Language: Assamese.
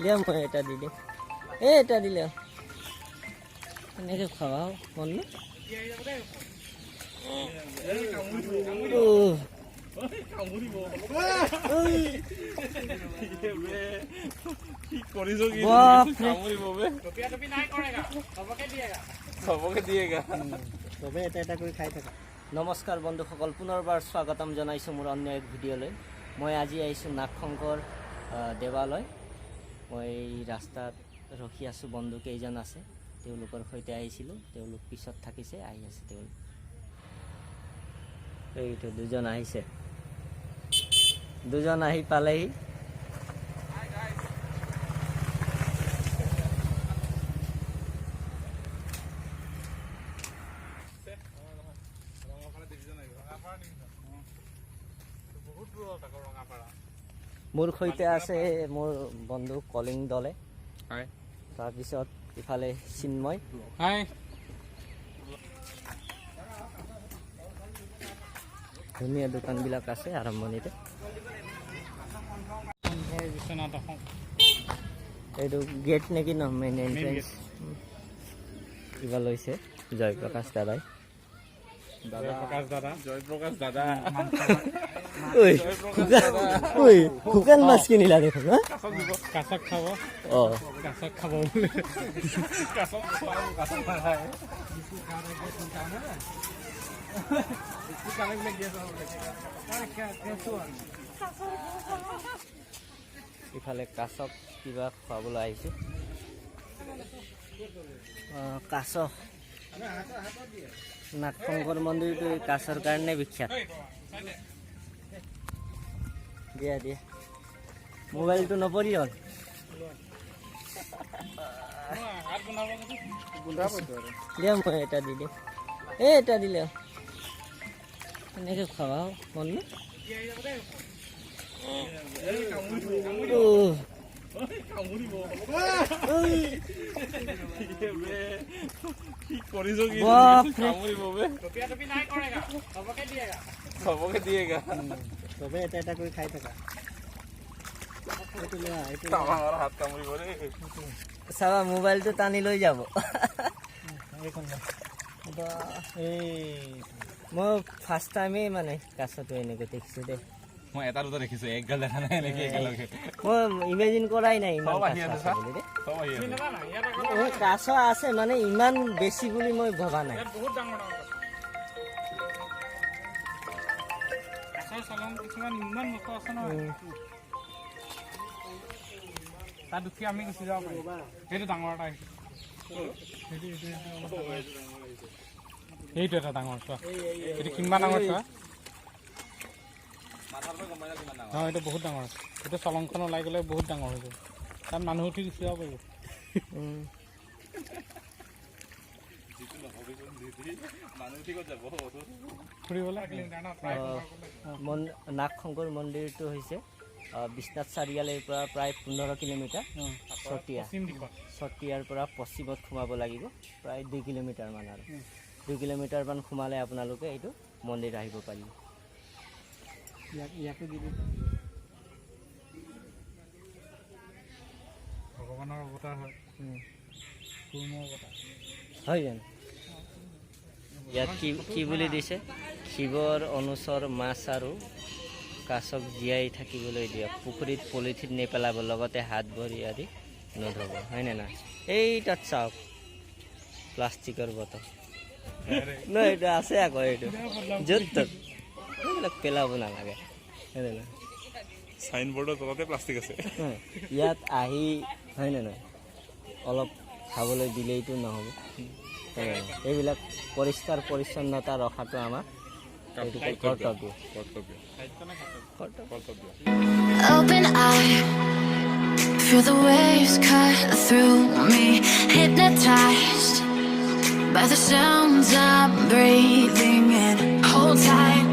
দিয়া মই এটা দি দিম এটা দিলে এনেকৈ খাওঁ মন নমস্কাৰ বন্ধুসকল, পুনৰবাৰ স্বাগতম জনাইছোঁ মোৰ অন্য এক ভিডিঅ'লৈ। মই আজি আহিছোঁ নাগশংকৰ দেৱালয়। মই ৰাস্তাত ৰখি আছোঁ, বন্ধু কেইজন আছে, তেওঁলোকৰ সৈতে আহিছিলোঁ। তেওঁলোক পিছত থাকিছে, আহি আছে তেওঁলোক। এইটো দুজন আহিছে, দুজন আহি পালেহি। মোৰ সৈতে আছে মোৰ বন্ধু কলিং দলে, তাৰপিছত ইফালে চিন্ময়, ধুনীয়া দোকানবিলাক আছে আৰম্ভণিতে। এইটো গেট নেকি ন, মেইন এন্ট্ৰেন্স। কিবা লৈছে জয়প্ৰকাশ দাদাই। শুকান মাছ কিনিলা দেখোন। কাছক খাব, কাছক খাব ইফালে কাছক কিবা খুৱাবলৈ আহিছে। কাছ, নাগশংকৰ মন্দিৰটো কাছৰ কাৰণে বিখ্যাত। দিয়া দিয়া, মোবাইলটো নপৰি হ'ল। দিয়া মই এটা দি দিম এটা দিলে এনেকৈ খাওঁ মন চবে এটা এটা কৰি খাই থাকা। চাবা মোবাইলটো টানি লৈ যাব। মই ফাৰ্ষ্ট টাইমেই মানে কাছটো এনেকৈ দেখিছোঁ দেই। মই এটা দুটা দেখিছোঁ, একগাল দেখা নাই এনেকে একেলগে। মই ইমেজিন কৰাই নাই ইমান কাছ আছে মানে ইমান বেছি বুলি মই ভবা নাই। তাত দুখী আমি গুচি যাব পাৰিম। সেইটো ডাঙৰ এটা আহিছে, সেইটো এটা ডাঙৰ চোৱা। এইটো কিমান ডাঙৰ চোৱা। অঁ এইটো বহুত ডাঙৰ। এইটো চলংখন ওলাই গ'লে বহুত ডাঙৰ হৈ যাব। তাত মানুহ উঠি গুচি যাব পাৰিব। নাগশংকৰ মন্দিৰটো হৈছে বিশ্বনাথ চাৰিআলিৰ পৰা প্ৰায় 15 কিলোমিটাৰ। চতিয়াৰ পৰা পশ্চিমত সোমাব লাগিব, প্ৰায় 2 কিলোমিটাৰ মান। আৰু 2 কিলোমিটাৰ মান সোমালে আপোনালোকে এইটো মন্দিৰ আহিব পাৰিব। ভগৱানৰ অৱতাৰ হয়, হয় জানো? ইয়াত কি বুলি দিছে? শিৱৰ অনুচৰ মাছ আৰু কাছক জীয়াই থাকিবলৈ দিয়ক, পুখুৰীত পলিথিন নেপেলাব, লগতে হাত ভৰি আদি নধৰিব, হয়নে নাই? এই তাত চাওক প্লাষ্টিকৰ বটল। ন এইটো আছে আকৌ, এইটো য'ত ত'ত এইবিলাক পেলাব নালাগে, হয়নে নাই? চাইনবোৰ্ডৰ তলতে প্লাষ্টিক আছে। ইয়াত আহি হয়নে নাই অলপ খাবলৈ দিলেইতো নহ'ব। এইবিলাক পৰিষ্কাৰ পৰিচ্ছন্নতা ৰখাটো আমাৰ কৰ্তব্য। Open eye, feel the waves cut through me, hypnotized by the sounds I'm breathing in. Hold tight.